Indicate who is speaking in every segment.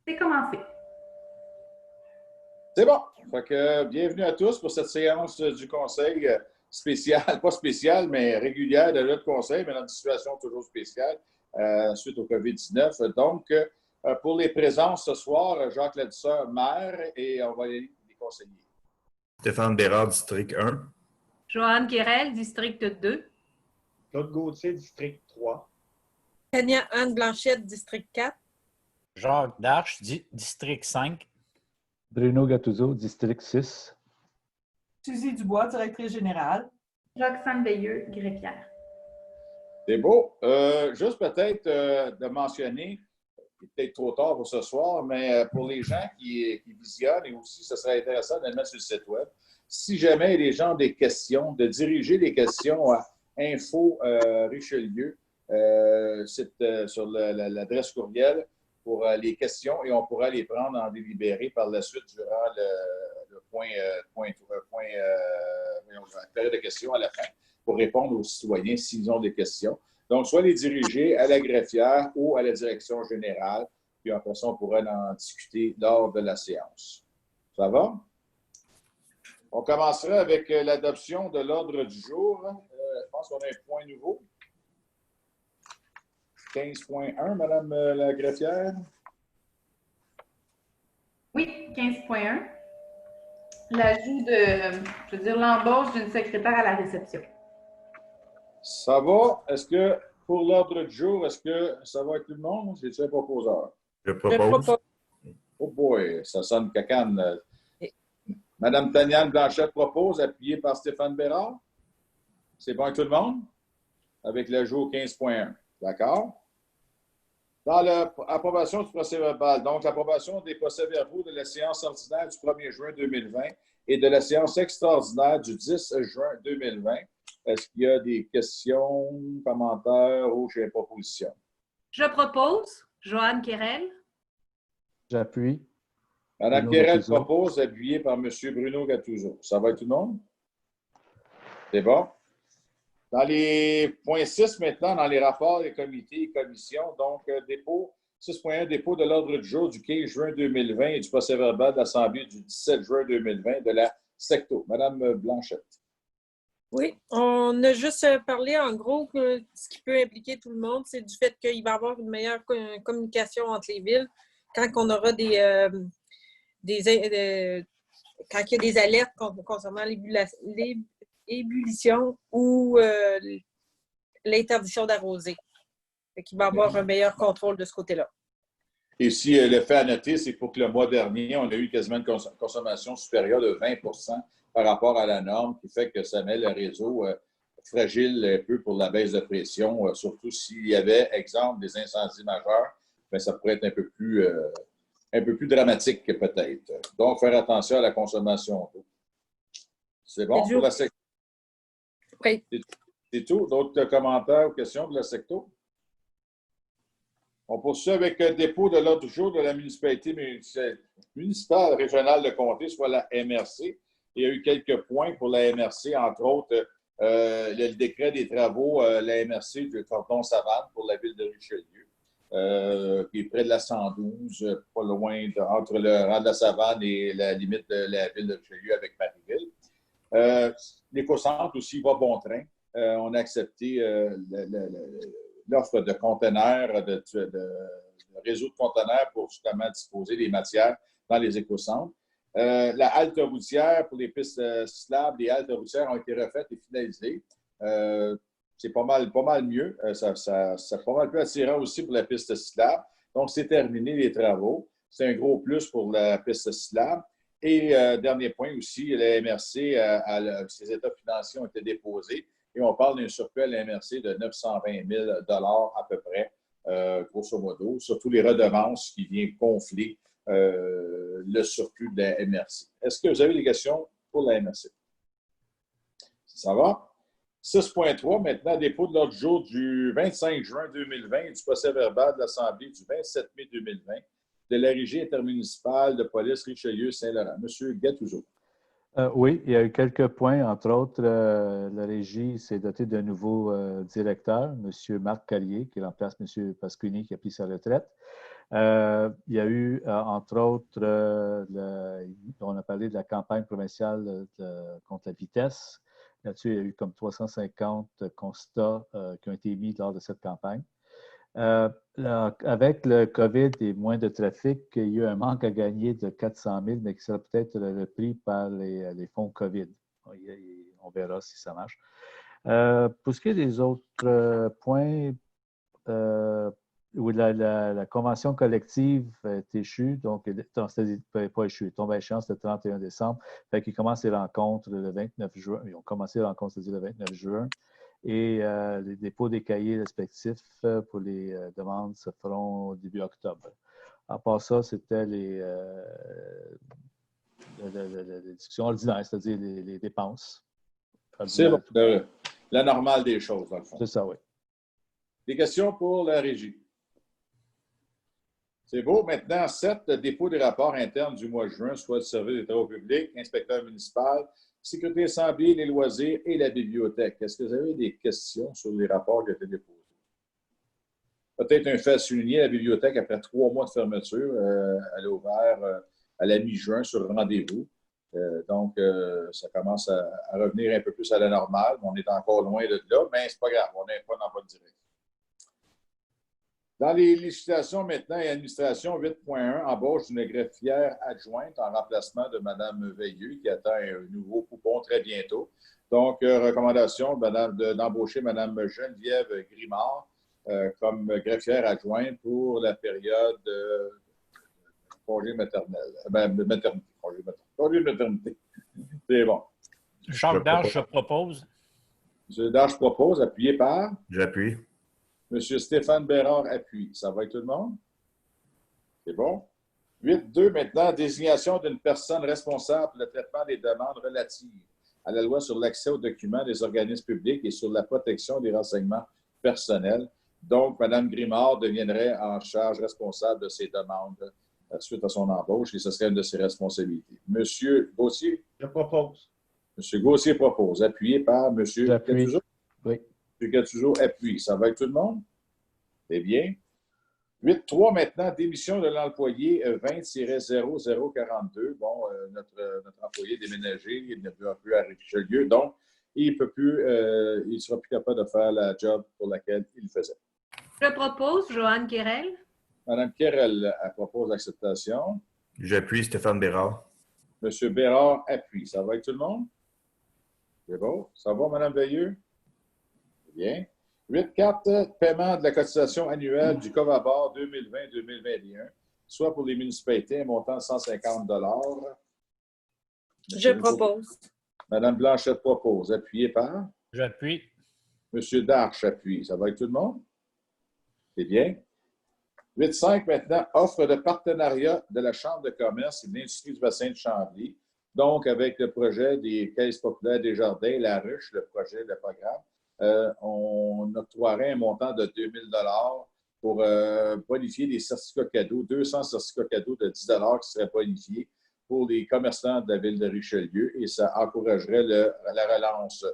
Speaker 1: C'est commencé.
Speaker 2: C'est bon. Fait que, bienvenue à tous pour cette séance du conseil spécial, pas spécial, mais régulière de notre conseil, mais dans une situation toujours spéciale suite au COVID-19. Donc, pour les présences ce soir, Jacques Ladisseur, maire, et on va aller les conseillers.
Speaker 3: Stéphane Bérard, district 1.
Speaker 1: Joanne Guérel, district 2.
Speaker 4: Claude Gauthier, district 3.
Speaker 5: Tania-Anne Blanchette, district 4.
Speaker 6: Jacques Darche, district 5.
Speaker 7: Bruno Gattuso, district 6.
Speaker 8: Suzy Dubois, directrice générale.
Speaker 1: Roxane Veilleux, greffière.
Speaker 2: C'est beau. Juste peut-être de mentionner, il est peut-être trop tard pour ce soir, mais pour les gens qui visionnent, et aussi, ce serait intéressant de le mettre sur le site web. Si jamais les gens ont des questions, de diriger les questions à Info Richelieu, sur l'adresse courriel pour les questions, et on pourra les prendre en délibéré par la suite durant la période de questions à la fin pour répondre aux citoyens s'ils ont des questions. Donc, soit les diriger à la greffière ou à la direction générale, puis après ça, on pourra en discuter lors de la séance. Ça va? On commencera avec l'adoption de l'ordre du jour. Je pense qu'on a un point nouveau. 15.1, Madame la greffière.
Speaker 1: Oui, 15.1. L'ajout l'embauche d'une secrétaire à la réception.
Speaker 2: Ça va? Est-ce que, pour l'ordre du jour, est-ce que ça va avec tout le monde? J'ai-tu un proposeur?
Speaker 3: Je propose.
Speaker 2: Oh boy, ça sonne cacane. Madame Tania-Anne Blanchette propose, appuyée par Stéphane Bérard. C'est bon avec tout le monde? Avec l'ajout 15.1. D'accord? Dans l'approbation du procès-verbal, donc l'approbation des procès-verbaux de la séance ordinaire du 1er juin 2020 et de la séance extraordinaire du 10 juin 2020. Est-ce qu'il y a des questions, commentaires ou j'ai une proposition?
Speaker 1: Je propose, Joanne Guérel.
Speaker 7: J'appuie.
Speaker 2: Madame
Speaker 7: Bruno
Speaker 2: Guérel
Speaker 7: Gattuso.
Speaker 2: propose, appuyée par M. Bruno Gattuso. Ça va être tout le monde? C'est bon. Dans les points 6 maintenant, dans les rapports des comités et commissions, donc dépôt 6.1, dépôt de l'ordre du jour du 15 juin 2020 et du procès-verbal de l'Assemblée du 17 juin 2020 de la SECTO. Madame Blanchette.
Speaker 5: Oui, on a juste parlé en gros que ce qui peut impliquer tout le monde, c'est du fait qu'il va y avoir une meilleure communication entre les villes quand on aura quand il y a des alertes concernant l'ébullition ou l'interdiction d'arroser. Il va y avoir un meilleur contrôle de ce côté-là.
Speaker 2: Et si le fait à noter, c'est pour que le mois dernier, on a eu quasiment une consommation supérieure de 20 par rapport à la norme, qui fait que ça met le réseau fragile un peu pour la baisse de pression, surtout s'il y avait, exemple, des incendies majeurs, bien, ça pourrait être un peu plus dramatique peut-être. Donc, faire attention à la consommation d'eau. C'est bon pour la secto?
Speaker 5: Oui.
Speaker 2: C'est tout? D'autres commentaires ou questions de la secto? On poursuit avec le dépôt de l'ordre du jour de la municipalité municipale régionale de comté, soit la MRC. Il y a eu quelques points pour la MRC, entre autres le décret des travaux, la MRC du canton Savane pour la ville de Richelieu, qui est près de la 112, pas loin entre le rang de la Savane et la limite de la ville de Richelieu avec Marieville. L'écocentre aussi va bon train. On a accepté l'offre de conteneurs, de réseau de conteneurs pour justement disposer des matières dans les écocentres. La halte routière pour les pistes cyclables, les haltes routières ont été refaites et finalisées. C'est pas mal mieux. Ça pas mal plus attirant aussi pour la piste cyclable. Donc, c'est terminé les travaux. C'est un gros plus pour la piste cyclable. Et dernier point aussi, la MRC, ses états financiers ont été déposés. Et on parle d'un surplus à la MRC de 920 000 à peu près, grosso modo, surtout les redevances qui viennent gonfler le surplus de la MRC. Est-ce que vous avez des questions pour la MRC? Ça va? 6.3, maintenant, dépôt de l'ordre du jour du 25 juin 2020 et du procès-verbal de l'Assemblée du 27 mai 2020 de la Régie intermunicipale de police Richelieu-Saint-Laurent. Monsieur Gattuso.
Speaker 7: Oui, il y a eu quelques points. Entre autres, la régie s'est dotée d'un nouveau directeur, M. Marc Carrier, qui remplace M. Pasquini, qui a pris sa retraite. Il y a eu, entre autres, on a parlé de la campagne provinciale contre la vitesse. Là-dessus, il y a eu comme 350 constats qui ont été mis lors de cette campagne. Avec le COVID et moins de trafic, il y a eu un manque à gagner de 400 000, mais qui sera peut-être repris par les fonds COVID. On verra si ça marche. Pour ce qui est des autres points, où la convention collective est échue, donc pas échue, elle tombe à échéance le 31 décembre. Fait qu'ils commencent les rencontres le 29 juin. Ils ont commencé les rencontres, c'est-à-dire le 29 juin. Et les dépôts des cahiers respectifs pour les demandes se feront au début octobre. À part ça, c'était les discussions ordinaires, c'est-à-dire les dépenses.
Speaker 2: C'est bon, la normale des choses, dans le fond.
Speaker 7: C'est ça, oui.
Speaker 2: Des questions pour la régie? C'est beau. Maintenant, 7, le dépôt des rapports internes du mois de juin, soit le service des travaux publics, inspecteur municipal, sécurité assemblée, les loisirs et la bibliothèque. Est-ce que vous avez des questions sur les rapports qui ont été déposés? Peut-être un fait à souligner, la bibliothèque, après 3 mois de fermeture, elle a ouvert à la mi-juin sur rendez-vous. Donc, ça commence à revenir un peu plus à la normale. On est encore loin de là, mais c'est pas grave, on n'est pas dans la bonne direction. Dans les législations maintenant et administration 8.1, embauche d'une greffière adjointe en remplacement de Mme Veilleux, qui attend un nouveau coupon très bientôt. Donc, recommandation d'embaucher Mme Geneviève Grimard comme greffière adjointe pour la période de congé maternel. Maternité. Congé maternité. C'est bon.
Speaker 6: Jacques Darche, je propose.
Speaker 2: M. Darche propose, appuyé par?
Speaker 3: J'appuie.
Speaker 2: M. Stéphane Bérard appuie. Ça va avec tout le monde? C'est bon. 8.2, maintenant, désignation d'une personne responsable pour le traitement des demandes relatives à la loi sur l'accès aux documents des organismes publics et sur la protection des renseignements personnels. Donc, Mme Grimard deviendrait en charge responsable de ces demandes suite à son embauche et ce serait une de ses responsabilités. M. Gauthier?
Speaker 4: Je propose.
Speaker 2: M. Gauthier propose. Appuyé par M. Gattuso?
Speaker 7: Oui.
Speaker 2: M. Gattuso appuie. Ça va avec tout le monde? C'est bien. 8.3 maintenant, démission de l'employé 20-0042. Bon, notre employé déménagé, il ne peut plus à Richelieu, donc il ne sera plus capable de faire la job pour laquelle il faisait.
Speaker 1: Je propose Joanne Quérel.
Speaker 2: Mme Quérel propose l'acceptation.
Speaker 3: J'appuie Stéphane Bérard.
Speaker 2: M. Bérard appuie. Ça va avec tout le monde? C'est bon. Ça va, Mme Veilleux? Bien. 8.4, paiement de la cotisation annuelle du COVABOR 2020-2021, soit pour les municipalités, un montant de 150 $.
Speaker 5: Je propose.
Speaker 2: Mme Blanchette propose. Appuyé par?
Speaker 6: J'appuie.
Speaker 2: M. Darche appuie. Ça va avec tout le monde? C'est bien. 8.5, maintenant, offre de partenariat de la Chambre de commerce et de l'industrie du bassin de Chambly. Donc, avec le projet des caisses populaires des jardins, la ruche, le projet, le programme, on octroierait un montant de 2 000 $ pour bonifier des certificats cadeaux, 200 certificats cadeaux de 10 $ qui seraient bonifiés pour les commerçants de la ville de Richelieu et ça encouragerait la relance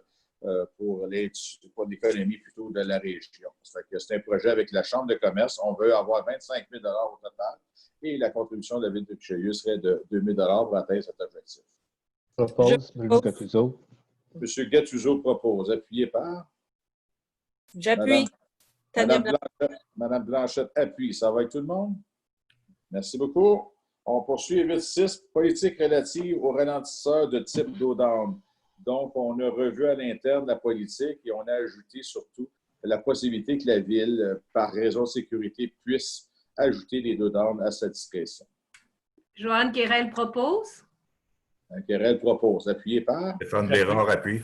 Speaker 2: pour l'économie plutôt de la région. C'est un projet avec la Chambre de commerce. On veut avoir 25 000 $ au total et la contribution de la ville de Richelieu serait de 2 000 $ pour atteindre cet objectif.
Speaker 7: Propose, Bruno Gattuso.
Speaker 2: M. Gattuso propose. Appuyé par?
Speaker 5: J'appuie.
Speaker 2: Mme Blanchette appuie. Ça va avec tout le monde? Merci beaucoup. On poursuit 8.6, politique relative aux ralentisseurs de type d'eau-down. Donc, on a revu à l'interne la politique et on a ajouté surtout la possibilité que la Ville, par raison de sécurité, puisse ajouter les dos-down à sa discrétion.
Speaker 1: Joanne Quérel propose.
Speaker 2: Quérel propose. Appuyé par?
Speaker 3: Stéphane Bérard appuie.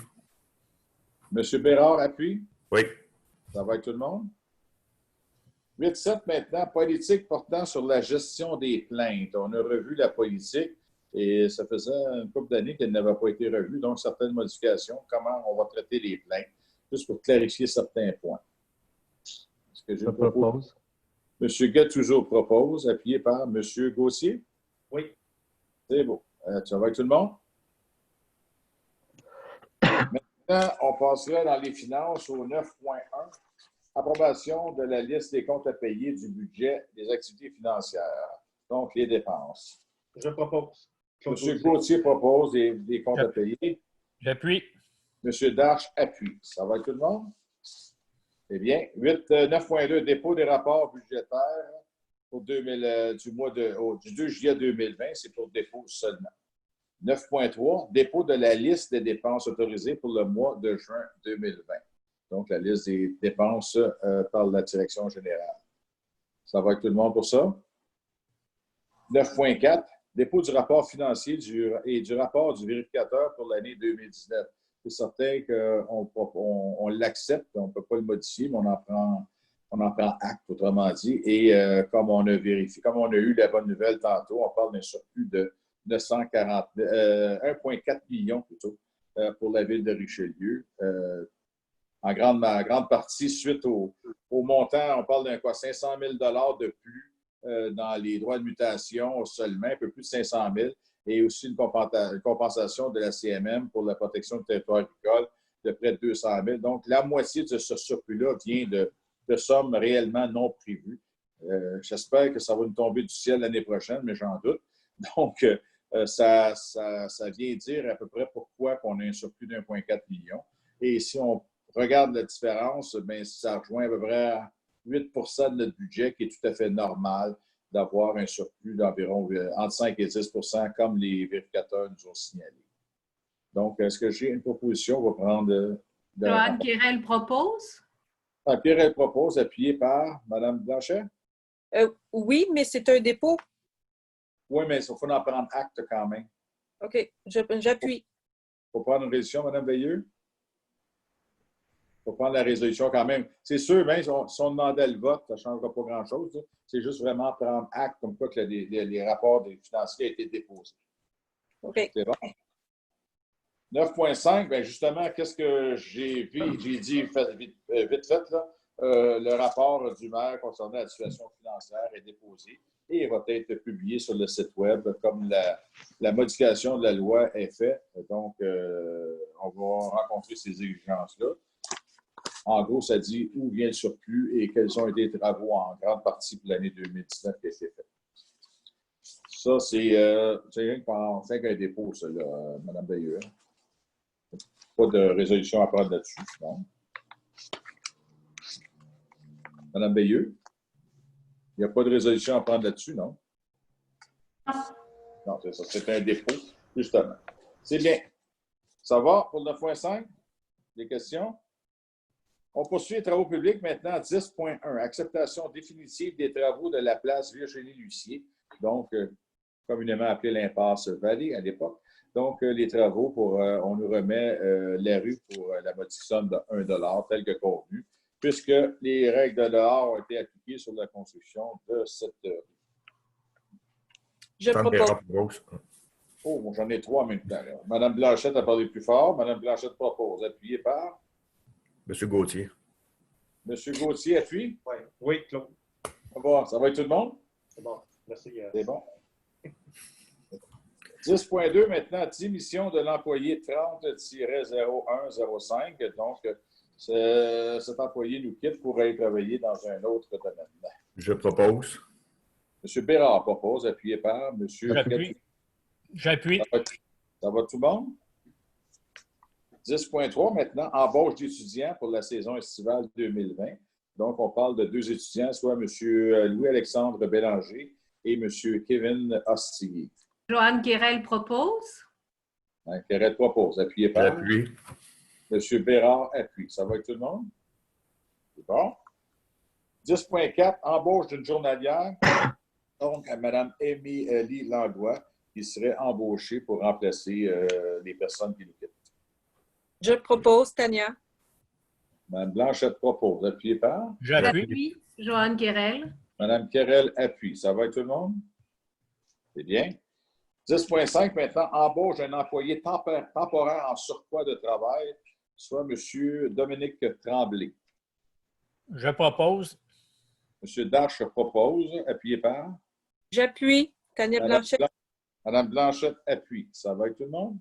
Speaker 2: M. Bérard appuie?
Speaker 3: Oui.
Speaker 2: Ça va avec tout le monde? 8.7 maintenant, politique portant sur la gestion des plaintes. On a revu la politique et ça faisait une couple d'années qu'elle n'avait pas été revue, donc certaines modifications, comment on va traiter les plaintes, juste pour clarifier certains points. Est-ce que
Speaker 7: je propose.
Speaker 2: M. Gattuso propose, appuyé par M. Gauthier?
Speaker 4: Oui.
Speaker 2: C'est beau. Ça va avec tout le monde? Maintenant, on passerait dans les finances au 9.1. Approbation de la liste des comptes à payer du budget des activités financières, donc les dépenses.
Speaker 4: Je propose.
Speaker 2: M. Gauthier propose des comptes à payer.
Speaker 6: J'appuie.
Speaker 2: M. Darche appuie. Ça va tout le monde? Eh bien, 9.2, dépôt des rapports budgétaires pour du 2 juillet 2020, c'est pour dépôt seulement. 9.3, dépôt de la liste des dépenses autorisées pour le mois de juin 2020. Donc, la liste des dépenses par la direction générale. Ça va avec tout le monde pour ça? 9.4, dépôt du rapport financier et du rapport du vérificateur pour l'année 2019. C'est certain qu'on l'accepte, on ne peut pas le modifier, mais on en prend acte, autrement dit. Et comme on a eu la bonne nouvelle tantôt, on parle d'un surplus de 1,4 million plutôt pour la ville de Richelieu. En grande partie, suite au montant, on parle d'un 500 000 de plus dans les droits de mutation seulement, un peu plus de 500 000, et aussi une compensation de la CMM pour la protection du territoire agricole de près de 200 000. Donc, la moitié de ce surplus-là vient de sommes réellement non prévues. J'espère que ça va nous tomber du ciel l'année prochaine, mais j'en doute. Donc, ça vient dire à peu près pourquoi on a un surplus d'1,4 million. Et si on regarde la différence, bien, ça rejoint à peu près à 8 de notre budget, qui est tout à fait normal d'avoir un surplus d'environ entre 5 et 10 comme les vérificateurs nous ont signalé. Donc, est-ce que j'ai une proposition? On va prendre...
Speaker 1: Joanne Quérel propose.
Speaker 2: Pierre, elle propose, appuyé par Mme Blanchet?
Speaker 5: Oui, mais c'est un dépôt.
Speaker 2: Oui, mais il faut en prendre acte quand même.
Speaker 5: OK, j'appuie.
Speaker 2: Il faut prendre une résolution, Mme Veilleux? Il faut prendre la résolution quand même. C'est sûr, même si on demandait le vote, ça ne changera pas grand-chose. C'est juste vraiment prendre acte comme quoi que les rapports des financiers ont été déposés.
Speaker 5: OK.
Speaker 2: C'est bon? 9.5, bien justement, qu'est-ce que j'ai vu? J'ai dit vite fait, là, le rapport du maire concernant la situation financière est déposé et il va être publié sur le site Web comme la modification de la loi est faite. Donc, on va rencontrer ces exigences-là. En gros, ça dit où vient le surplus et quels ont été les travaux en grande partie pour l'année 2019 qui a été fait. Ça, c'est rien que pendant 5 un dépôt, ça, là, Mme Veilleux. Pas de résolution à prendre là-dessus, non? Mme Veilleux? Il n'y a pas de résolution à prendre là-dessus, non? Non, c'est ça. C'est un dépôt, justement. C'est bien. Ça va pour 9.5? Des questions? On poursuit les travaux publics maintenant à 10.1. Acceptation définitive des travaux de la place Virginie-Lucier, donc communément appelée l'impasse Vallée à l'époque. Donc, les travaux, on nous remet la rue pour la modique somme de 1 $ tel que convenu, puisque les règles de l'art ont été appliquées sur la construction de cette rue.
Speaker 5: Je propose.
Speaker 2: Oh, j'en ai 3 en même temps. Mme Blanchette a parlé plus fort. Mme Blanchette propose. Appuyé par?
Speaker 3: M. Gauthier.
Speaker 2: M. Gauthier appuie?
Speaker 4: Oui, oui, Claude.
Speaker 2: Ça va être tout le monde?
Speaker 4: C'est bon. Merci.
Speaker 2: C'est bon. 10.2 maintenant, démission de l'employé 30-0105. Donc, cet employé nous quitte pour aller travailler dans un autre domaine.
Speaker 3: Je propose.
Speaker 2: M. Bérard propose, appuyé par M.
Speaker 6: J'appuie.
Speaker 2: Ça va tout le monde? 10.3 maintenant, embauche d'étudiants pour la saison estivale 2020. Donc, on parle de 2 étudiants, soit M. Louis-Alexandre Bélanger et M. Kevin Ostillier.
Speaker 1: Joanne Quérel propose.
Speaker 2: Quérel propose. Appuyé par?
Speaker 3: J'appuie.
Speaker 2: M. Bérard appuie. Ça va avec tout le monde? C'est bon. 10.4, embauche d'une journalière. Donc, à Mme Émilie Langlois, qui serait embauchée pour remplacer les personnes qui nous quittent.
Speaker 5: Je propose, Tania.
Speaker 2: Mme Blanchette propose. Appuyé par?
Speaker 6: J'appuie.
Speaker 1: Joanne Quérel.
Speaker 2: Mme Quérel appuie. Ça va avec tout le monde? C'est bien. 10.5 maintenant, embauche d'un employé temporaire en surpoids de travail, soit M. Dominique Tremblay.
Speaker 6: Je propose.
Speaker 2: M. Darche propose. Appuyé par?
Speaker 5: J'appuie. Tania Blanchette.
Speaker 2: Mme Blanchette appuie. Ça va avec tout le monde?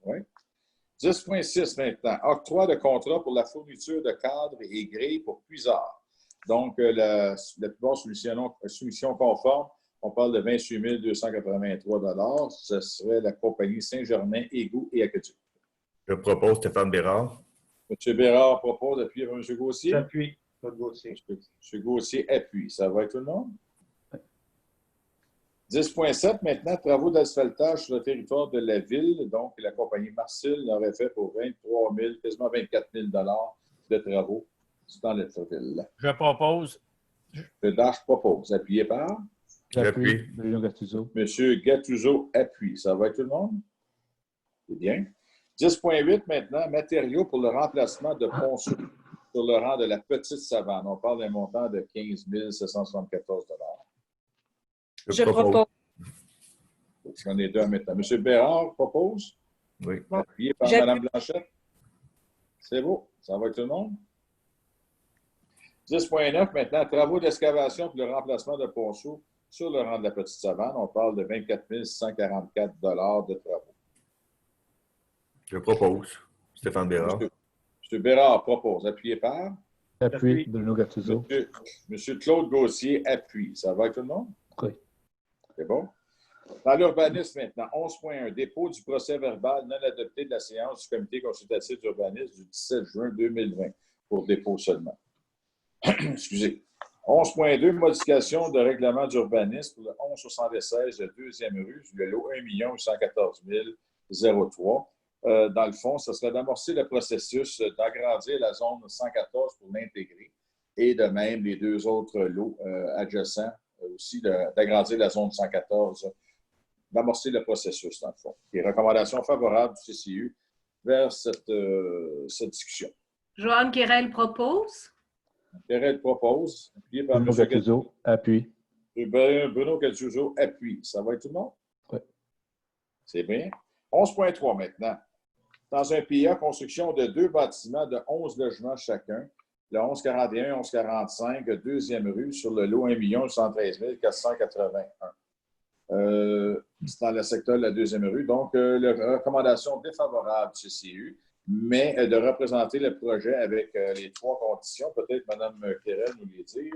Speaker 2: Oui. 10.6 maintenant. Octroi de contrat pour la fourniture de cadres et grilles pour Cuisard. Donc, la plupart soumission conforme, on parle de 28 283 $. Ce serait la compagnie Saint-Germain, Égouts et Aqueduc.
Speaker 3: Je propose Stéphane Bérard.
Speaker 2: M. Bérard propose, appuyer par M. Gauthier.
Speaker 4: J'appuie. Claude Gauthier.
Speaker 2: M. Gauthier appuie. Ça va être tout le monde? 10.7 maintenant, travaux d'asphaltage sur le territoire de la ville. Donc, la compagnie Marcel l'aurait fait pour 23 000, quasiment 24 000 $ de travaux dans la ville.
Speaker 6: Je propose.
Speaker 2: Le DASH propose. Appuyé par
Speaker 7: J'appuie. Bruno Gattuso.
Speaker 2: M. Gattuso appuie. Ça va être tout le monde? C'est bien. 10.8 maintenant, matériaux pour le remplacement de ponceaux sur le rang de la Petite Savane. On parle d'un montant de 15 774 $.
Speaker 5: Je propose.
Speaker 2: J'en ai deux maintenant. M. Bérard propose.
Speaker 3: Oui.
Speaker 2: Appuyé par
Speaker 5: J'appuie.
Speaker 2: Mme Blanchette. C'est beau. Ça va avec tout le monde? 10.9 maintenant, travaux d'excavation pour le remplacement de ponceaux sur le rang de la Petite Savane. On parle de 24 644 $ de travaux.
Speaker 3: Je propose Stéphane Bérard.
Speaker 2: M. Bérard propose. Appuyé par
Speaker 7: J'appuie. Bruno Gattuso.
Speaker 2: M. Claude Gauthier appuie. Ça va avec tout le monde?
Speaker 7: Oui.
Speaker 2: C'est bon? Dans l'urbanisme maintenant, 11.1, dépôt du procès verbal non adopté de la séance du comité consultatif d'urbanisme du 17 juin 2020 pour dépôt seulement. Excusez. 11.2, modification de règlement d'urbanisme pour le 1176 de 2e rue, le lot 1 814 003. Dans le fond, ce serait d'amorcer le processus d'agrandir la zone 114 pour l'intégrer et de même les deux autres lots adjacents aussi d'agrandir la zone 114, d'amorcer le processus dans le fond. Les recommandations favorables du CCU vers cette discussion.
Speaker 1: Joanne Quérel propose.
Speaker 2: Quérel propose, appuyé par
Speaker 7: Bruno
Speaker 2: M.
Speaker 7: Gattuso. Appuie.
Speaker 2: Bruno Gattuso appuie. Ça va être tout le monde?
Speaker 7: Oui.
Speaker 2: C'est bien. 11.3 maintenant. Dans un PIA, construction de 2 bâtiments de 11 logements chacun, le 1141, 1145, 2e rue, sur le lot 1 113 481. C'est dans le secteur de la 2e rue. Donc, la recommandation défavorable du CCU, mais de représenter le projet avec les 3 conditions. Peut-être Mme Quérel nous les dire.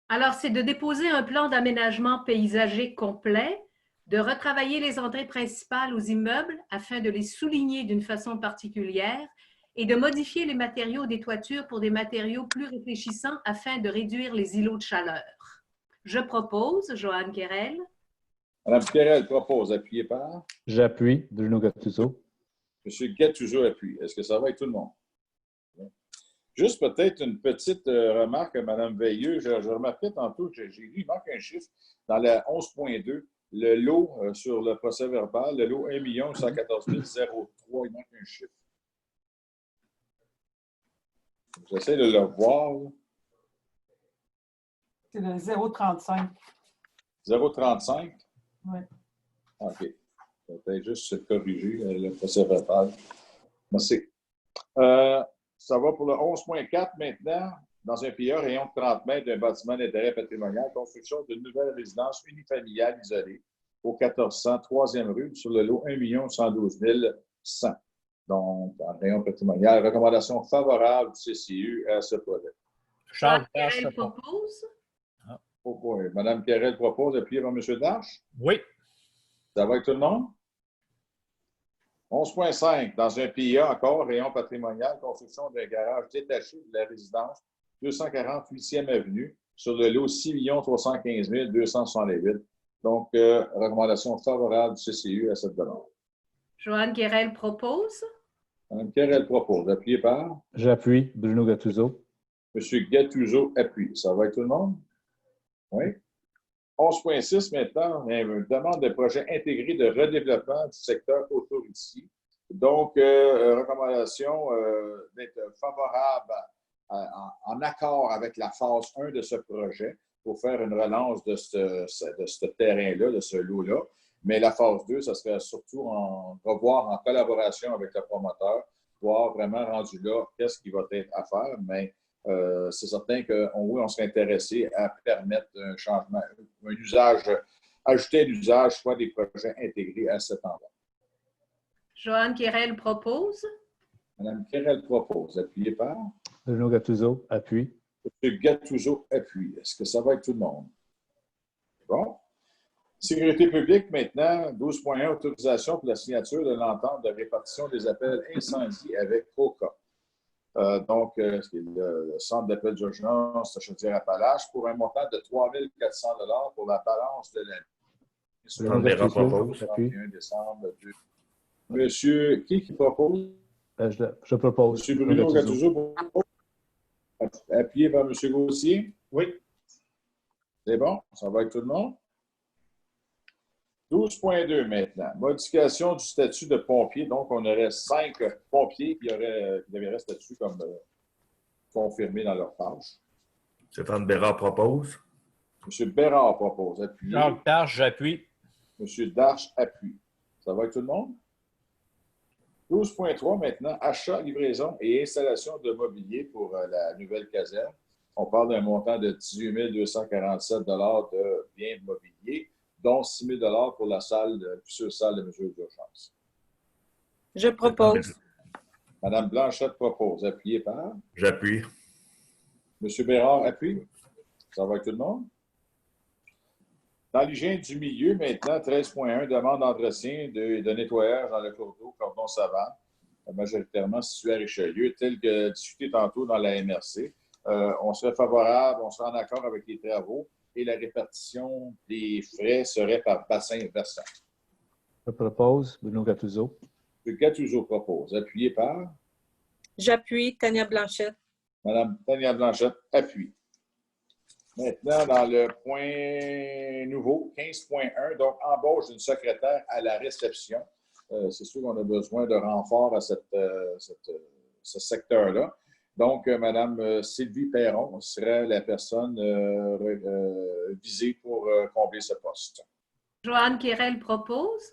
Speaker 1: Alors, c'est de déposer un plan d'aménagement paysager complet, de retravailler les entrées principales aux immeubles afin de les souligner d'une façon particulière et de modifier les matériaux des toitures pour des matériaux plus réfléchissants afin de réduire les îlots de chaleur. Je propose, Joanne Quérel.
Speaker 2: Mme Quérel propose, appuyé par
Speaker 7: J'appuie. Bruno Gattuso.
Speaker 2: M. Gattuso appuie. Est-ce que ça va avec tout le monde? Juste peut-être une petite remarque à Mme Veilleux. Je remarquais tantôt, j'ai lu, il manque un chiffre dans la 11.2. Le lot sur le procès verbal, le lot 1 114 003, il manque un chiffre. J'essaie de le voir.
Speaker 8: C'est le 0,35.
Speaker 2: 0,35?
Speaker 8: Oui.
Speaker 2: OK. Peut-être juste se corriger le procès verbal. Merci. Ça va pour le 11.4 maintenant. Dans un PIA, rayon de 30 mètres d'un bâtiment d'intérêt patrimonial, construction d'une nouvelle résidence unifamiliale isolée au 1400, 3e rue, sur le lot 1 112 100. Donc, en rayon patrimonial, recommandation favorable du CCU à ce projet.
Speaker 6: Charles
Speaker 1: Joanne
Speaker 6: Dash
Speaker 1: Quérel propose.
Speaker 2: Pourquoi? Mme Quérel propose, appuyé par M. Dash.
Speaker 6: Oui.
Speaker 2: Ça va avec tout le monde? 11.5. Dans un PIA encore, rayon patrimonial, construction d'un garage détaché de la résidence 248e avenue sur le lot 6 315 268. Donc, recommandation favorable du CCU à cette demande.
Speaker 1: Joanne Quérel propose.
Speaker 2: Mme Quérel propose. Appuyé par
Speaker 7: J'appuie. Bruno Gattuso.
Speaker 2: M. Gattuso appuie. Ça va avec tout le monde? Oui. 11.6 maintenant, une demande de projet intégré de redéveloppement du secteur autoroutier. Donc, recommandation d'être favorable en accord avec la phase 1 de ce projet pour faire une relance de ce terrain-là, de ce lot-là. Mais la phase 2, ça serait surtout revoir en collaboration avec le promoteur, voir vraiment rendu là, qu'est-ce qui va être à faire. Mais c'est certain qu'on serait intéressé à permettre un changement, un usage, ajouter l'usage, soit des projets intégrés à cet endroit.
Speaker 1: Joanne Quérel propose.
Speaker 2: Mme Querelle propose, appuyé par
Speaker 7: Bruno Gattuso, appuie.
Speaker 2: M. Gattuso, appuie. Est-ce que ça va avec tout le monde? Bon. Sécurité publique, maintenant, 12.1, autorisation pour la signature de l'entente de répartition des appels incendie avec COCA. Donc, le centre d'appel d'urgence de Chaudière-Appalaches pour un montant de 3 400 $ pour la balance de l'année.
Speaker 7: Bruno Gattuso, appuie.
Speaker 2: 31 décembre 2. Monsieur, qui propose?
Speaker 7: Je propose.
Speaker 2: Monsieur Bruno Gattuso, appuyé par M. Gauthier.
Speaker 4: Oui.
Speaker 2: C'est bon? Ça va avec tout le monde? 12.2 maintenant. Modification du statut de pompier. Donc, on aurait 5 pompiers qui avaient statut comme confirmé dans leur tâche.
Speaker 3: Stéphane Bérard propose.
Speaker 2: M. Bérard propose. Appuyé.
Speaker 6: Jacques Darche, j'appuie.
Speaker 2: M. Darche appuie. Ça va avec tout le monde? 12.3 maintenant. Achat, livraison et installation de mobilier pour la nouvelle caserne. On parle d'un montant de 18 247 $ de biens mobiliers, dont 6 000 $ pour la future salle de mesure d'urgence.
Speaker 5: Je propose.
Speaker 2: Mme Blanchette propose. Appuyé par?
Speaker 3: J'appuie.
Speaker 2: M. Bérard appuie. Ça va avec tout le monde? Dans l'hygiène du milieu, maintenant, 13.1, demande d'entretien de nettoyage dans le cours d'eau, cordon savane, majoritairement situé à Richelieu, tel que discuté tantôt dans la MRC. On serait favorable, on serait en accord avec les travaux et la répartition des frais serait par bassin versant.
Speaker 7: Je propose. Bruno Gattuso.
Speaker 2: M. Gattuso propose. Appuyé par?
Speaker 5: J'appuie. Tania Blanchette.
Speaker 2: Mme Tania Blanchette appuie. Maintenant, dans le point nouveau, 15.1, donc embauche d'une secrétaire à la réception. C'est sûr qu'on a besoin de renfort à ce secteur-là. Donc, Mme Sylvie Perron serait la personne visée pour combler ce poste.
Speaker 1: Joanne Querelle propose.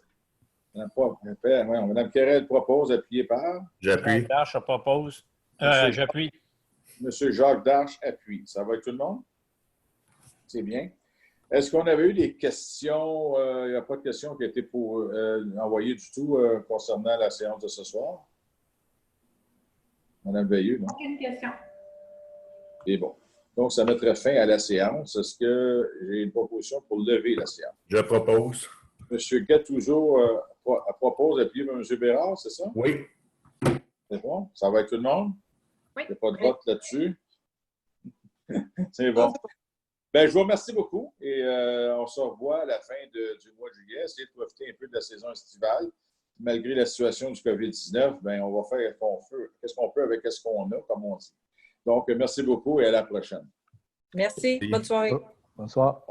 Speaker 2: Mme Querelle propose, appuyé par?
Speaker 3: J'appuie.
Speaker 6: Jacques Darche, je propose. J'appuie.
Speaker 2: M. Jacques Darche appuie. Ça va avec tout le monde? C'est bien. Est-ce qu'on avait eu des questions? Il n'y a pas de questions qui ont été envoyées du tout concernant la séance de ce soir? Mme Veilleux, non?
Speaker 1: Aucune question.
Speaker 2: C'est bon. Donc, ça mettrait fin à la séance. Est-ce que j'ai une proposition pour lever la séance?
Speaker 3: Je propose.
Speaker 2: M. Gattuso propose, appuyé par M. Bérard, c'est ça?
Speaker 3: Oui.
Speaker 2: C'est bon? Ça va avec tout le monde?
Speaker 1: Oui.
Speaker 2: Il n'y a pas de vote là-dessus? C'est bon. Ben, je vous remercie beaucoup et on se revoit à la fin du mois de juillet. Essayez de profiter un peu de la saison estivale. Malgré la situation du COVID-19, ben, on va faire qu'est-ce qu'on peut avec ce qu'on a, comme on dit. Donc, merci beaucoup et à la prochaine.
Speaker 5: Merci. Bonne soirée.
Speaker 7: Bonsoir.